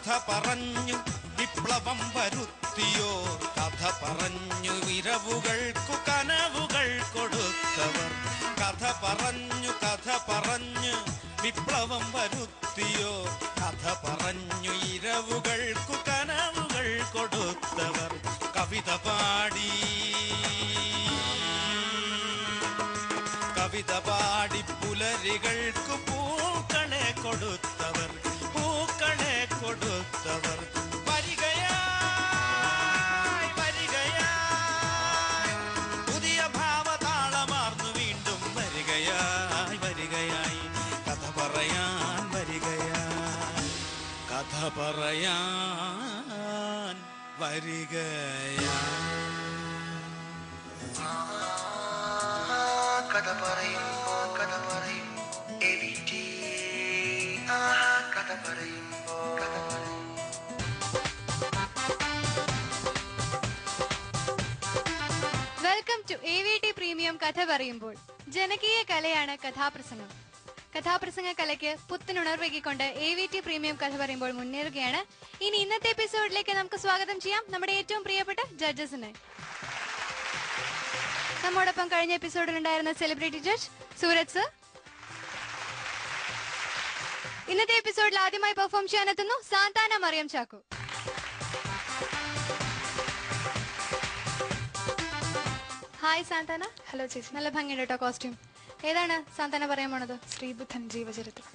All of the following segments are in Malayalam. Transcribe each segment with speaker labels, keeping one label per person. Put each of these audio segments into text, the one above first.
Speaker 1: കഥ പറഞ്ഞു വിപ്ലവം വരുത്തിയോർ, കഥ പറഞ്ഞു ഇരവുകൾക്കു കനവുകൾ കൊടുത്തവർ. കഥ പറഞ്ഞു വിപ്ലവം വരുത്തിയോർ, കഥ പറഞ്ഞു ഇരവുകൾക്കു കനവുകൾ കൊടുത്തവർ. കവിത പാടി പുലരികൾക്കു പൂക്കളെ കൊടുത്തവർ, പൂക്കളെ കൊടുത്തവർ. വരികയായി പുതിയ ഭാവതാളമാർന്നു വീണ്ടും വരികയായി കഥ പറയാൻ വരികയായി, കഥ പറയാൻ വരികയായി.
Speaker 2: കഥ പറയും AVT, കഥ പറയും.
Speaker 3: വെൽക്കം ടു AVT പ്രീമിയം കഥ പറയുമ്പോൾ. ജനകീയ കലയാണ് കഥാപ്രസംഗം. കഥാപ്രസംഗ കലയ്ക്ക് പുത്തനുണർവേകിക്കൊണ്ട് AVT പ്രീമിയം കഥ പറയുമ്പോൾ മുന്നേറുകയാണ്. ഇനി ഇന്നത്തെ എപ്പിസോഡിലേക്ക് നമുക്ക് സ്വാഗതം ചെയ്യാം നമ്മുടെ ഏറ്റവും പ്രിയപ്പെട്ട ജഡ്ജസിനെ. നമ്മോടൊപ്പം കഴിഞ്ഞ എപ്പിസോഡിൽ ഉണ്ടായിരുന്ന സെലിബ്രിറ്റി ജഡ്ജ് സൂരജ് സർ. ഇന്നത്തെ എപ്പിസോഡിൽ ആദ്യമായി പെർഫോം ചെയ്യാനെത്തുന്നു സാന്താന മറിയം ചാക്കോ. ഹായ് സാന്താന.
Speaker 4: ഹലോ ചേച്ചി.
Speaker 3: നല്ല ഭംഗിയുണ്ട് കേട്ടോ കോസ്റ്റ്യൂം. ഏതാണ് സാന്താന പറയാൻ പോണത്?
Speaker 4: ശ്രീബുദ്ധൻ ജീവചരിത്രം.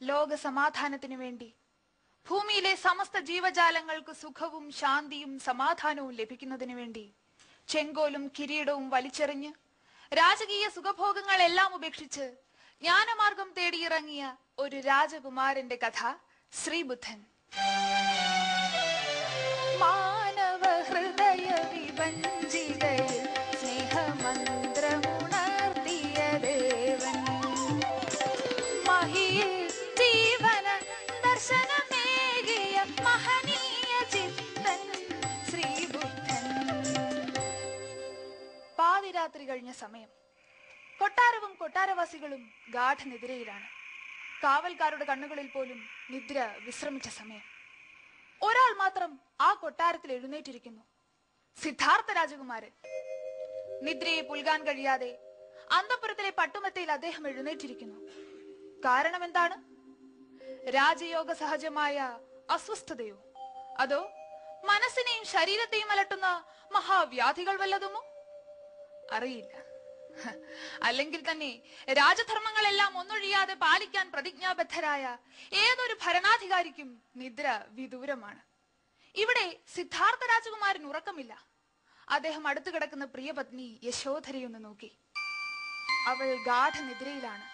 Speaker 4: ലോക സമാധാനത്തിനു വേണ്ടി ഭൂമിയിലെ സമസ്ത ജീവജാലങ്ങൾക്ക് സുഖവും ശാന്തിയും സമാധാനവും ലഭിക്കുന്നതിനു വേണ്ടി ചെങ്കോലും കിരീടവും വലിച്ചെറിഞ്ഞ് രാജകീയ സുഖഭോഗങ്ങളെല്ലാം ഉപേക്ഷിച്ച് ജ്ഞാനമാർഗം തേടിയിറങ്ങിയ ഒരു രാജകുമാരന്റെ കഥ ശ്രീബുദ്ധൻ. മാനവ ഹൃദയ വിഭജിതയിൽ സ്നേഹമന്ത്രമുണർത്തിയ ദേവൻ, മഹിയിൽ ജീവന ദർശനമേകിയ മഹനീയ ചിത്തൻ ശ്രീബുദ്ധൻ. പാതിരാത്രി കഴിഞ്ഞ സമയം. കൊട്ടാരവും കൊട്ടാരവാസികളും ഗാഠനിദ്രയിലാണ്. കാവൽക്കാരുടെ കണ്ണുകളിൽ പോലും നിദ്ര വിശ്രമിച്ച സമയം. ഒരാൾ മാത്രം ആ കൊട്ടാരത്തിൽ എഴുന്നേറ്റിരിക്കുന്നു. സിദ്ധാർത്ഥ രാജകുമാരൻ. നിദ്രയെ പുൽകാൻ കഴിയാതെ അന്തഃപുരത്തിലെ പട്ടുമെത്തയിൽ അദ്ദേഹം എഴുന്നേറ്റിരിക്കുന്നു. കാരണം എന്താണ്? രാജയോഗ സഹജമായ അസ്വസ്ഥതയോ അതോ മനസ്സിനെയും ശരീരത്തെയും അലട്ടുന്ന മഹാവ്യാധികൾ വല്ലതുമോ? അറിയില്ല. അല്ലെങ്കിൽ തന്നെ രാജധർമ്മങ്ങളെല്ലാം ഒന്നൊഴിയാതെ പാലിക്കാൻ പ്രതിജ്ഞാബദ്ധരായ ഏതൊരു ഭരണാധികാരിക്കും നിദ്ര വിദൂരമാണ്. ഇവിടെ സിദ്ധാർത്ഥ രാജകുമാരൻ ഉറക്കമില്ല. അദ്ദേഹം അടുത്തു കിടക്കുന്ന പ്രിയപത്നി യശോധരയൊന്ന് നോക്കി. അവൾ ഗാഠനിദ്രയിലാണ്.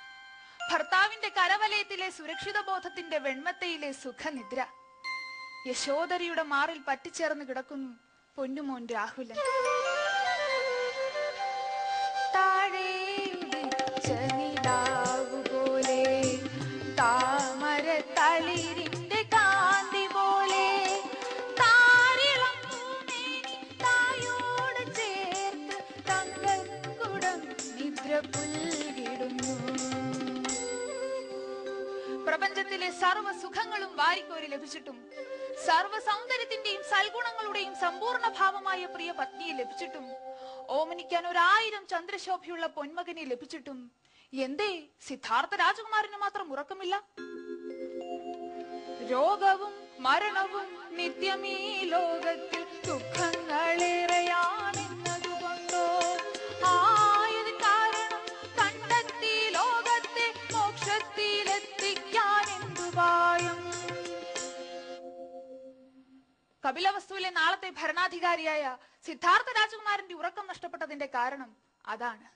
Speaker 4: ഭർത്താവിന്റെ കരവലയത്തിലെ സുരക്ഷിത ബോധത്തിന്റെ വെണ്മത്തയിലെ സുഖനിദ്ര. യശോധരയുടെ മാറിൽ പറ്റിച്ചേർന്ന് കിടക്കുന്നു പൊന്നുമോൻ രാഹുലൻ. പോലെ താമര തളിരിന്റെ കാന്തി പോലെ താരിളം തായോട് ചേർത്ത് തങ്കക്കുടം നിദ്ര പുൽകിടുന്നു. പ്രപഞ്ചത്തിലെ സർവ്വ സുഖങ്ങളും വാരിക്കോരി ലഭിച്ചിട്ടും സർവ്വ സൗന്ദര്യത്തിന്റെയും സൽഗുണങ്ങളുടെയും സമ്പൂർണ്ണ ഭാവമായ പ്രിയ പത്നിയെ ലഭിച്ചിട്ടും ഓമനിക്കാൻ 1000 ചന്ദ്രശോഭയുള്ള പൊന്മകനെ ലഭിച്ചിട്ടും എന്തേ സിദ്ധാർത്ഥ രാജകുമാരന് മാത്രം ഉറക്കമില്ല? രോഗവും മരണവും നിത്യമീ ലോകത്തിൽ ദുഃഖങ്ങളേറെയാണെന്നതുകൊണ്ടോ ആയത് കാരണം കണ്ടെത്തി ലോകത്തെ മോക്ഷത്തിലെത്തിക്കാൻ എന്തുപായം? കപിലവസ്തുവിലെ നാളത്തെ ഭരണാധികാരിയായ സിദ്ധാർത്ഥ രാജകുമാരന്റെ ഉറക്കം നഷ്ടപ്പെട്ടതിന്റെ കാരണം അതാണ്.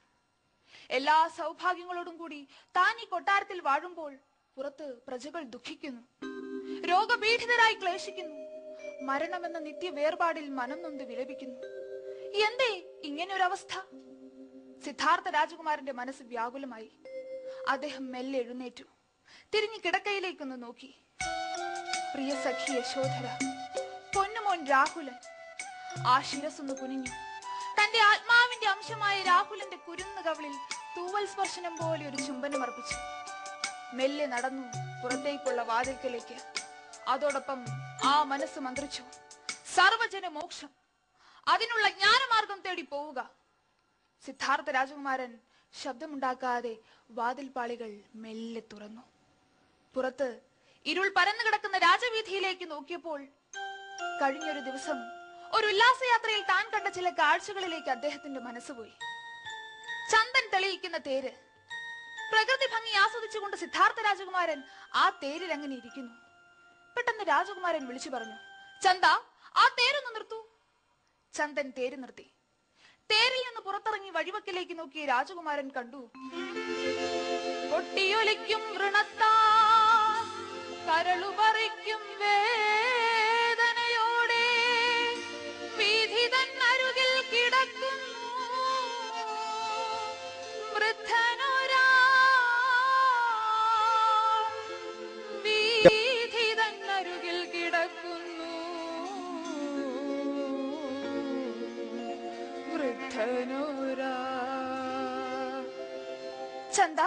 Speaker 4: എല്ലാ സൗഭാഗ്യങ്ങളോടും കൂടി താൻ ഈ കൊട്ടാരത്തിൽ വാഴുമ്പോൾ പുറത്ത് പ്രജകൾ ദുഃഖിക്കുന്നു, രോഗപീഡിതരായി ക്ലേശിക്കുന്നു, മരണമെന്ന നിത്യ വേർപാടിൽ മനം നൊന്ത് വിലപിക്കുന്നു. എന്തേ ഇങ്ങനൊരവസ്ഥ? സിദ്ധാർത്ഥ രാജകുമാരന്റെ മനസ്സ് വ്യാകുലമായി. അദ്ദേഹം മെല്ലെ എഴുന്നേറ്റു. തിരിഞ്ഞു കിടക്കയിലേക്കൊന്ന് നോക്കി. പ്രിയ സഖി യശോധര, പൊന്നുമോൻ രാഹുലൻ. ആ ശിരസ്സൊന്ന് കുനിഞ്ഞു. തന്റെ ആത്മാവിന്റെ അംശമായ രാഹുലിന്റെ കുരുന്നു കവിളിൽ തൂവൽ സ്പർശനം പോലെ ഒരു ചുംബനം അർപ്പിച്ചു. മെല്ലെ നടന്നു പുറത്തേക്കുള്ള വാതിൽക്കലേക്ക്. അതോടൊപ്പം ആ മനസ്സ് മന്ത്രിച്ചു, സർവജന മോക്ഷം, അതിനുള്ള ജ്ഞാനമാർഗം തേടി പോവുക. സിദ്ധാർത്ഥ രാജകുമാരൻ ശബ്ദമുണ്ടാക്കാതെ വാതിൽപ്പാളികൾ മെല്ലെ തുറന്നു. പുറത്ത് ഇരുൾ പരന്നു കിടക്കുന്ന രാജവീഥിയിലേക്ക് നോക്കിയപ്പോൾ കഴിഞ്ഞൊരു ദിവസം ഒരു ഉല്ലാസയാത്രയിൽ താൻ കണ്ട ചില കാഴ്ചകളിലേക്ക് അദ്ദേഹത്തിന്റെ മനസ്സുപോയി. ചന്ദൻ തെളിയിക്കുന്ന തേര്, പ്രകൃതി ഭംഗി ആസ്വദിച്ചുകൊണ്ട് സിദ്ധാർത്ഥ രാജകുമാരൻ ആ തേരിൽ അങ്ങനെ ഇരിക്കുന്നു. പെട്ടെന്ന് രാജകുമാരൻ വിളിച്ചു പറഞ്ഞു, ചന്ദ, ആ തേരൊന്ന് നിർത്തൂ. ചന്ദൻ തേര് നിർത്തി. തേരിൽ നിന്ന് പുറത്തിറങ്ങി വഴിവക്കിലേക്ക് നോക്കിയ രാജകുമാരൻ കണ്ടു, കൊട്ടിയൊലിക്കും വൃണത്താൽ കരളു പറിക്കും വേദനയോടെ വീഥി തന്നരുകിൽ കിടക്കുന്നു വൃദ്ധനൊരാ. വീഥി തന്നരുകിൽ കിടക്കുന്നു വൃദ്ധനൊരാ. ചന്ദ,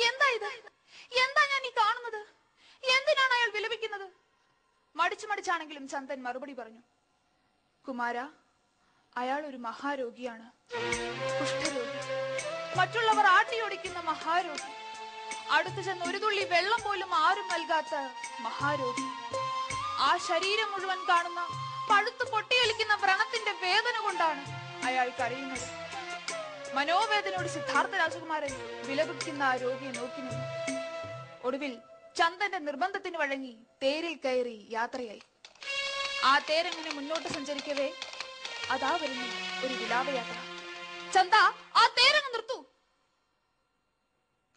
Speaker 4: എന്താ ഇത്? എന്താ ഞാൻ ഈ കാണുന്നത്? എന്തിനാണ് അയാൾ വിലപിക്കുന്നത്? മടിച്ചാണെങ്കിലും ചന്ദൻ മറുപടി പറഞ്ഞു, കുമാര, അയാൾ ഒരു മഹാരോഗിയാണ്, കുഷ്ഠരോഗി, മറ്റുള്ളവർ ആട്ടിയോടിക്കുന്ന മഹാരോഗി, അടുത്തു ചെന്ന് ഒരു തുള്ളി വെള്ളം പോലും ആരും നൽകാത്ത മഹാരോഗി. ആ ശരീരം മുഴുവൻ കാണുന്ന പഴുത്തു പൊട്ടിയൊലിക്കുന്ന വ്രണത്തിന്റെ വേദന കൊണ്ടാണ് അയാൾ കരയുന്നത്. മനോവേദനയോട് സിദ്ധാർത്ഥ രാജകുമാരൻ വിലപിക്കുന്ന ആ രോഗിയെ നോക്കി നിന്നു. ഒടുവിൽ ചന്ദന്റെ നിർബന്ധത്തിന് വഴങ്ങി തേരിൽ കയറി യാത്രയായി. ആ തേരെങ്ങനെ മുന്നോട്ട് സഞ്ചരിക്കവേ അതാ വരുന്നു ഒരു വിലാപയാത്ര. ചന്ദ, ആ തേരങ്ങ് നിർത്തൂ.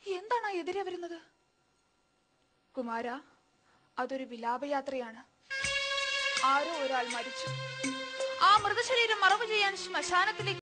Speaker 4: എന്താണ് എതിരെ വരുന്നത്? കുമാര, അതൊരു വിലാപയാത്രയാണ്. ആരോ ഒരാൾ മരിച്ചു. ആ മൃതശരീരം മറവ് ചെയ്യാൻ ശ്മശാനത്തിലേക്ക്